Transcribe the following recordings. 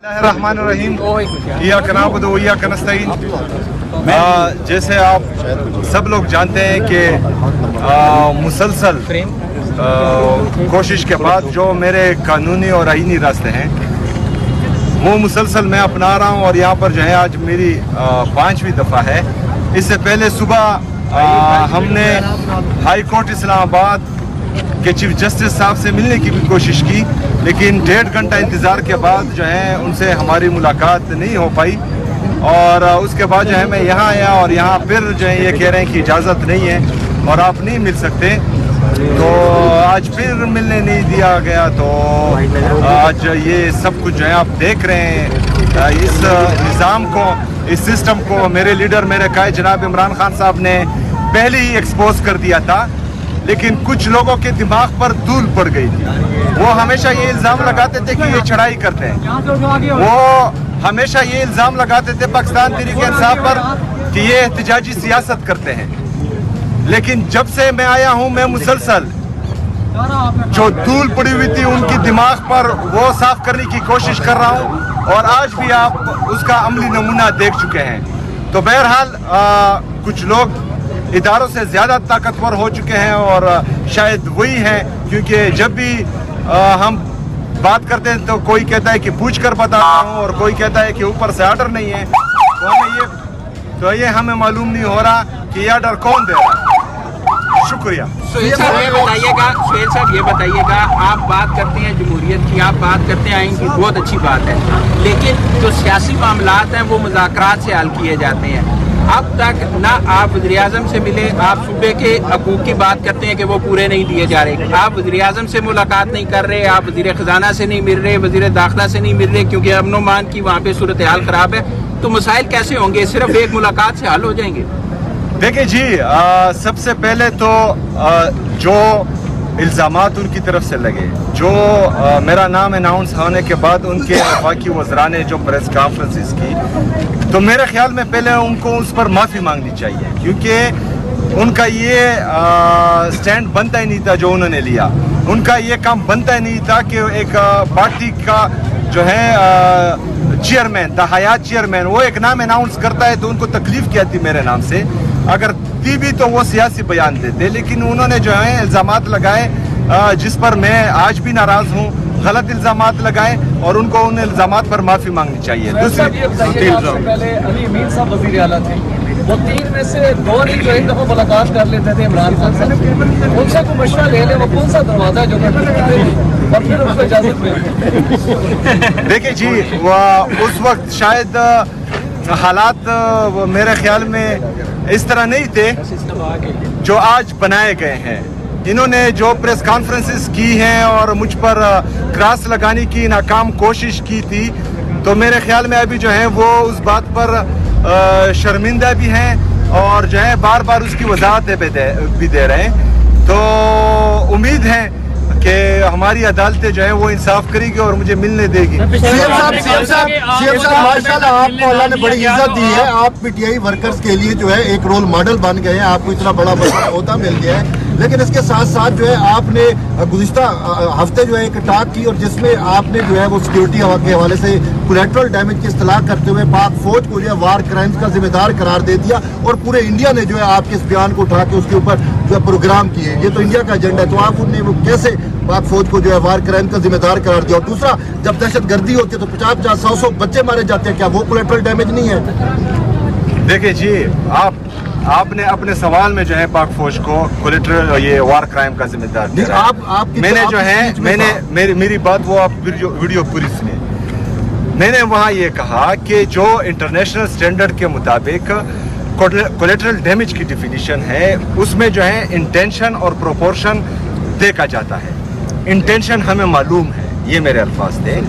الرحمن الرحیم ایاک نعبد و ایاک نستعین۔ جیسے آپ سب لوگ جانتے ہیں کہ مسلسل کوشش کے بعد جو میرے قانونی اور آئینی راستے ہیں وہ مسلسل میں اپنا رہا ہوں، اور یہاں پر جو ہے آج میری 5ویں دفعہ ہے۔ اس سے پہلے صبح ہم نے ہائی کورٹ اسلام آباد کے چیف جسٹس صاحب سے ملنے کی بھی کوشش کی، لیکن 1.5 گھنٹہ انتظار کے بعد جو ہے ان سے ہماری ملاقات نہیں ہو پائی، اور اس کے بعد جو ہے میں یہاں آیا، اور یہاں پھر جو ہے یہ کہہ رہے ہیں کہ اجازت نہیں ہے اور آپ نہیں مل سکتے، تو آج پھر ملنے نہیں دیا گیا۔ تو آج یہ سب کچھ جو ہے آپ دیکھ رہے ہیں، اس نظام کو، اس سسٹم کو میرے لیڈر، میرے قائد جناب عمران خان صاحب نے پہلے ہی ایکسپوز کر دیا تھا، لیکن کچھ لوگوں کے دماغ پر دھول پڑ گئی تھی۔ وہ ہمیشہ یہ الزام لگاتے تھے کہ یہ چڑھائی کرتے ہیں، وہ ہمیشہ یہ الزام لگاتے تھے پاکستان تحریک انصاف پر کہ یہ احتجاجی سیاست کرتے ہیں، لیکن جب سے میں آیا ہوں میں مسلسل جو دھول پڑی ہوئی تھی ان کی دماغ پر وہ صاف کرنے کی کوشش کر رہا ہوں، اور آج بھی آپ اس کا عملی نمونہ دیکھ چکے ہیں۔ تو بہرحال کچھ لوگ اداروں سے زیادہ طاقتور ہو چکے ہیں، اور شاید وہی ہیں، کیونکہ جب بھی ہم بات کرتے ہیں تو کوئی کہتا ہے کہ پوچھ کر بتاتا ہوں، اور کوئی کہتا ہے کہ اوپر سے آرڈر نہیں ہے، تو یہ ہمیں معلوم نہیں ہو رہا کہ یہ آرڈر کون دے رہا ہے۔ شکریہ۔ سہیل صاحب یہ بتائیے گا، آپ بات کرتے ہیں جمہوریت کی، آپ بات کرتے ہیں آئین کی، بہت اچھی بات ہے، لیکن جو سیاسی معاملات ہیں وہ مذاکرات سے حل کیے جاتے ہیں۔ اب تک نہ آپ وزیر اعظم سے ملے، آپ صوبے کے حقوق کی بات کرتے ہیں کہ وہ پورے نہیں دیے جا رہے، آپ وزیر اعظم سے ملاقات نہیں کر رہے، آپ وزیر خزانہ سے نہیں مل رہے، وزیر داخلہ سے نہیں مل رہے، کیونکہ امن و امان کی وہاں پہ صورتحال خراب ہے، تو مسائل کیسے ہوں گے؟ صرف ایک ملاقات سے حل ہو جائیں گے؟ دیکھیں جی، سب سے پہلے تو جو الزامات ان کی طرف سے لگے، جو میرا نام اناؤنس ہونے کے بعد ان کے وفاقی وزراء نے جو پریس کانفرنسز کی، تو میرے خیال میں پہلے ان کو اس پر معافی مانگنی چاہیے، کیونکہ ان کا یہ سٹینڈ بنتا ہی نہیں تھا جو انہوں نے لیا، ان کا یہ کام بنتا ہی نہیں تھا کہ ایک پارٹی کا جو ہے چیئرمین تھا، حیات چیئرمین، وہ ایک نام اناؤنس کرتا ہے تو ان کو تکلیف کیا تھی میرے نام سے، اگر تھی بھی تو وہ سیاسی بیان دیتے، لیکن انہوں نے جو ہے الزامات لگائے جس پر میں آج بھی ناراض ہوں، غلط الزامات لگائے، اور ان کو ان الزامات پر معافی مانگنی چاہیے۔ پہلے علی امین صاحب وزیر اعلیٰ تھے، وہ 3 میں سے 2 نہیں جو ایک دفعہ ملاقات کر لیتے تھے عمران خان سے، ان سے کوئی مشورہ لے لے، وہ کون سا دروازہ ہے جو اور پھر اس کو اجازت ملتی؟ دیکھیں جی، اس وقت شاید حالات میرے خیال میں اس طرح نہیں تھے جو آج بنائے گئے ہیں۔ انہوں نے جو پریس کانفرنسز کی ہیں اور مجھ پر کراس لگانے کی ناکام کوشش کی تھی، تو میرے خیال میں ابھی جو ہے وہ اس بات پر شرمندہ بھی ہیں، اور جو ہے بار بار اس کی وضاحت بھی دے رہے ہیں، تو امید ہے کہ ہماری عدالتیں جو ہے وہ انصاف کرے گی اور مجھے ملنے دے گی۔ سی ایم صاحب ماشاءاللہ آپ کو اللہ نے بڑی عزت دی ہے، آپ پی ٹی آئی ورکرز کے لیے جو ہے ایک رول ماڈل بن گئے ہیں، آپ کو اتنا بڑا عہدہ مل گیا ہے، لیکن اس کے ساتھ ساتھ جو ہے آپ نے گزشتہ ہفتے جو ہے ایک ٹاک کی، اور جس میں آپ نے جو ہے وہ سیکیورٹی کے حوالے سے کولیٹرل ڈیمیج کی اصطلاح کرتے ہوئے پاک فوج کو جو ہے وار کرائمز کا ذمہ دار قرار دے دیا، اور پورے انڈیا نے جو ہے آپ کے اس بیان کو اٹھا کے اس کے اوپر جو ہے پروگرام کیے، یہ تو انڈیا کا ایجنڈا ہے، تو آپ نے وہ کیسے پاک فوج کو جو ہے وار کرائم کا ذمہ دار قرار دیا؟ اور دوسرا، جب دہشت گردی ہوتی ہے تو 50-100 بچے مارے جاتے ہیں، کیا وہ کولیٹرل ڈیمیج نہیں ہے؟ دیکھیں جی، آپ نے اپنے سوال میں جو ہے پاک فوج کو کولیٹرل یہ وار کرائم کا ذمہ دار دیا، میں نے جو ہے میری بات وہ آپ ویڈیو پوری سنیں، میں نے وہاں یہ کہا کہ جو انٹرنیشنل سٹینڈرڈ کے مطابق کولیٹرل ڈیمیج کی ڈیفینیشن ہے، اس میں جو ہے انٹینشن اور پروپورشن دیکھا جاتا ہے۔ انٹینشن ہمیں معلوم ہے، یہ میرے الفاظ تھے،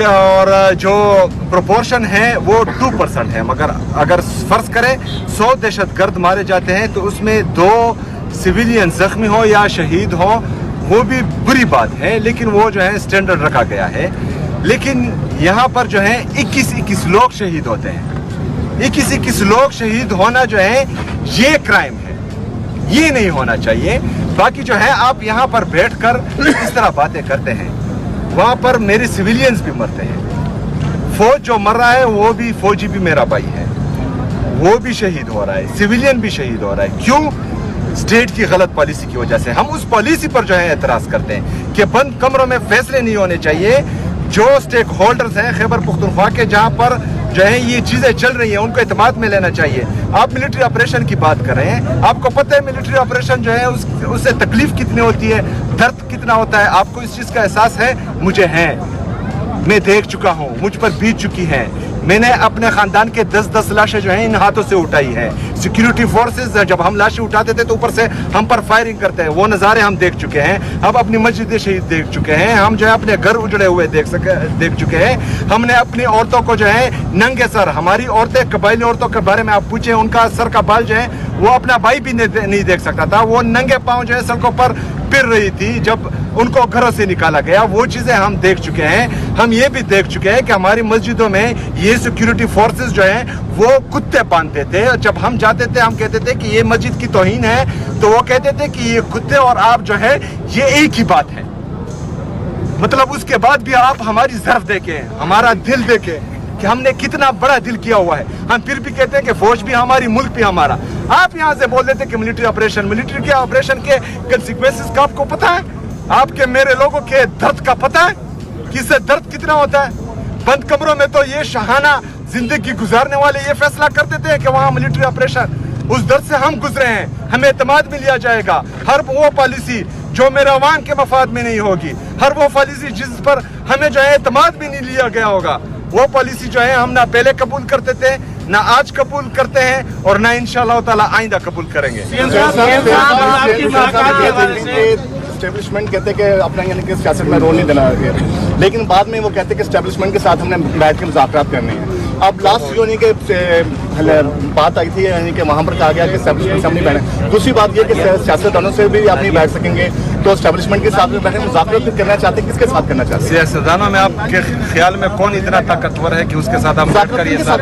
اور جو پروپورشن ہے وہ 2% ہے، مگر اگر فرض کریں 100 دہشت گرد مارے جاتے ہیں تو اس میں 2 سویلین زخمی ہو یا شہید ہو، وہ بھی بری بات ہے، لیکن وہ جو ہے سٹینڈرڈ رکھا گیا ہے۔ لیکن یہاں پر جو ہے 21 لوگ شہید ہوتے ہیں، 21 لوگ شہید ہونا جو ہے یہ کرائم ہے، یہ نہیں ہونا چاہیے۔ باقی جو ہے آپ یہاں پر بیٹھ کر اس طرح باتیں کرتے ہیں، وہاں پر میرے سویلینز بھی مرتے ہیں، फौज जो मर रहा है वो भी फौजी भी मेरा भाई है, वो भी शहीद हो रहा है, सिविलियन भी शहीद हो रहा है। क्यों? स्टेट की गलत पॉलिसी की वजह से। हम उस पॉलिसी पर जो है एतराज करते हैं कि बंद कमरों में फैसले नहीं होने चाहिए। जो स्टेक होल्डर्स हैं खैबर पख्तूनख्वा के, जहां पर जो है ये चीजें चल रही हैं, उनको एतमाद में लेना चाहिए। आप मिलिट्री ऑपरेशन की बात कर रहे हैं, आपको पता है मिलिट्री ऑपरेशन जो है उससे तकलीफ कितनी होती है, दर्द कितना होता है, आपको इस चीज का एहसास है? मुझे है, मैं देख चुका हूँ, मुझ पर बीत चुकी है। मैंने अपने खानदान के 10-10 लाशें जो हैं इन हाथों से उठाई है। सिक्योरिटी फोर्सेस जब हम लाशें उठाते थे तो ऊपर से हम पर फायरिंग करते हैं, वो नज़ारे हम देख चुके हैं। हम अपनी मस्जिद शहीद देख चुके हैं, हम जो है अपने घर उजड़े हुए देख चुके हैं। हमने अपनी औरतों को जो है नंगे सर, हमारी औरतें कबायली औरतों के बारे में आप पूछें, उनका सर का बाल जो है वो अपना भाई भी नहीं देख सकता था। वो नंगे पाँव जो है सड़कों पर फिर रही थी जब उनको घरों से निकाला गया। वो चीजें हम देख चुके हैं। हम ये भी देख चुके हैं कि हमारी मस्जिदों में ये सिक्योरिटी फोर्सेस जो हैं वो कुत्ते बांधते थे। जब हम जाते थे हम कहते थे कि ये मस्जिद की तौहीन है, तो वो कहते थे कि ये कुत्ते और आप जो है ये एक ही बात है। मतलब उसके बाद भी आप हमारी ज़र्फ देखें, हमारा दिल देखें कि हमने कितना बड़ा दिल किया हुआ है। हम फिर भी कहते हैं कि फौज भी हमारी, मुल्क भी हमारा। आप यहाँ से बोल देते कि मिलिट्री के ऑपरेशन के कंसिक्वेंसेस का आपको पता है? आपके मेरे लोगों के दर्द का पता है कि इससे दर्द कितना होता है? बंद कमरों में तो ये शहाना जिंदगी गुजारने वाले ये फैसला करते थे कि वहाँ मिलिट्री ऑपरेशन, उस दर्द से हम गुजरे हैं, हमें एतमाद में लिया जाएगा। हर वो पॉलिसी जो मेरे अवाम के मफाद में नहीं होगी, हर वो पॉलिसी जिस पर हमें जो है एतमाद भी नहीं लिया गया होगा, वो पॉलिसी जो है हम ना पहले कबूल करते थे, ना आज कबूल करते हैं और ना इंशाअल्लाह ताला आइंदा कबूल करेंगे। एस्टेब्लिशमेंट कहते हैं कि अपना यानी कि सियासत में रोल नहीं देना है, लेकिन बाद में वो कहते हैं कि एस्टेब्लिशमेंट के साथ हमने बैठ के मुज़ाकरात करने हैं। अब लास्ट जो नहीं कि बात आई थी यानी कि वहाँ पर कहा गया कि एस्टेब्लिशमेंट से हम नहीं बैठे। दूसरी बात ये कि सियासतदानों से भी आप नहीं बैठ सकेंगे, तो एस्टेब्लिशमेंट के साथ में बैठे मुज़ाकरात करना चाहते हैं, किसके साथ करना चाहते हैं? सियासतदानों में आपके ख्याल में कौन इतना ताकतवर है कि उसके साथ आप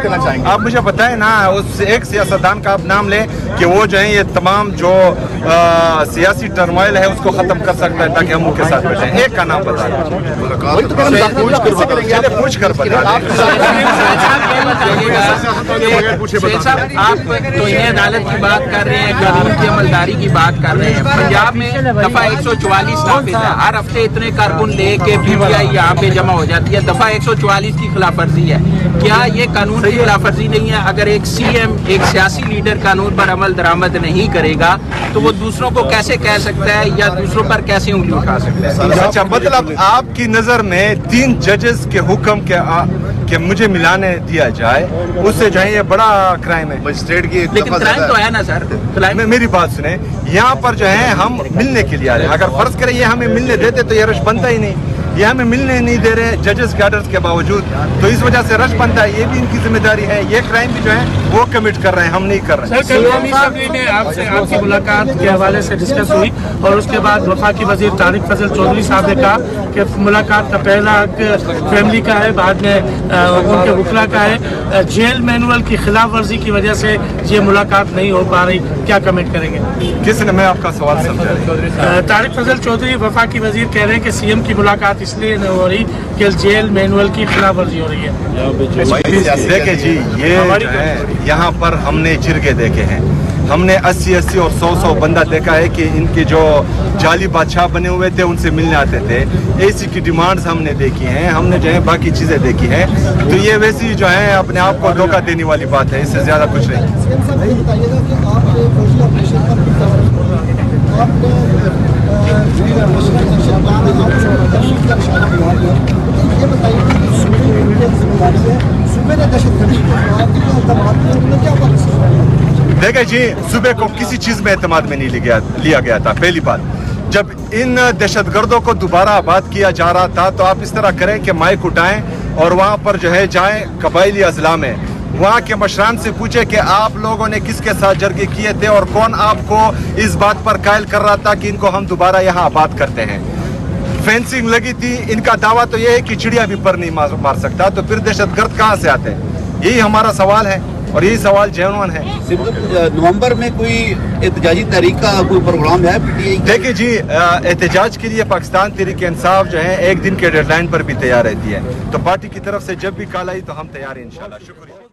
करना चाहेंगे? आप मुझे बताएं ना, उस एक सियासतदान का आप नाम लें कि वो जो है ये तमाम जो सियासी टर्मोइल है उसको खत्म कर सकता है ताकि हम उनके साथ बैठे। एक का नाम बता पूछ कर आप तो ये अदालत की बात कर रहे हैं, कानून की अमलदारी की बात कर रहे हैं। पंजाब में दफा 144 नाफिज है, हर हफ्ते इतने कारकुन लेके पीटीआई यहाँ पे जमा हो जाती है। दफा 144 की खिलाफवर्जी है। क्या ये कानून की खिलाफवर्जी नहीं है? अगर एक सीएम, एक सियासी लीडर कानून पर अमल दरामद नहीं करेगा तो वो दूसरों को कैसे कह सकता है या दूसरों पर कैसे उंगली उठा सकता है? अच्छा, मतलब आपकी नजर में 3 जजेस के हुक्म के मुझे मिलाने दिया जाए, उससे जो है ये बड़ा क्राइम है। स्टेट की लेकिन क्राइम तो है ना सर। मेरी बात सुने, यहाँ पर जो है हम मिलने के लिए आ रहे हैं। अगर फर्ज करें ये हमें मिलने देते तो ये रश बनता ही नहीं। ये हमें मिलने नहीं दे रहे जजेस के ऑर्डर्स के बावजूद, तो इस वजह से रश बनता है। ये भी इनकी जिम्मेदारी है। ये क्राइम भी जो है वो कमिट कर रहे हैं, हम नहीं कर रहे हैं। सर, कल असेंबली में आपसे आपकी मुलाकात के हवाले से डिस्कस हुई और उसके बाद वफाकी वजीर तारिक फजल चौधरी साहब ने कहा कि मुलाकात का पहला हक फैमिली का है, बाद में उनके वकला का है। जेल मैनुअल की खिलाफ वर्जी की वजह से ये मुलाकात नहीं हो पा रही, क्या कमेंट करेंगे? किसने? मैं आपका सवाल समझा। तारिक फजल चौधरी वफाकी वजीर कह रहे हैं कि सीएम की मुलाकात इसलिए नहीं हो रही कि जेल मैनुअल की खिलाफ वर्जी हो रही है। देखे जी, ये यहाँ पर हमने जिरगे देखे हैं, हमने 80-80 और 100-100 बंदा देखा है कि इनके जो जाली बादशाह बने हुए थे उनसे मिलने आते थे। एसी की डिमांड्स हमने देखी हैं, हमने जो है बाकी चीज़ें देखी हैं। तो ये वैसी जो है अपने आप को धोखा देने वाली बात है, इससे ज़्यादा कुछ नहीं। देखिए जी, सुबह को किसी चीज में एतमाद में नहीं लिया गया था। पहली बात, जब इन दहशतगर्दों को दोबारा आबाद किया जा रहा था तो आप इस तरह करें कि माइक उठाएं और वहां पर जो है जाएं कबायली अजला में, वहाँ के मशरान से पूछे कि आप लोगों ने किसके साथ जरगे किए थे और कौन आपको इस बात पर कायल कर रहा था कि इनको हम दोबारा यहाँ आबाद करते हैं। फेंसिंग लगी थी, इनका दावा तो ये है कि चिड़िया भी पर नहीं मार सकता, तो फिर दहशतगर्द कहाँ से आते हैं? यही हमारा सवाल है। اور یہی سوال جینوئن ہے. نومبر میں کوئی احتجاجی تحریک کا کوئی پروگرام ہے پی ٹی آئی؟ دیکھیے جی، احتجاج کے لیے پاکستان تحریک انصاف جو ہے 1 دن کے ڈیڈ لائن پر بھی تیار رہتی ہے. تو پارٹی کی طرف سے جب بھی کال آئی تو ہم تیار ہیں انشاءاللہ. شکریہ.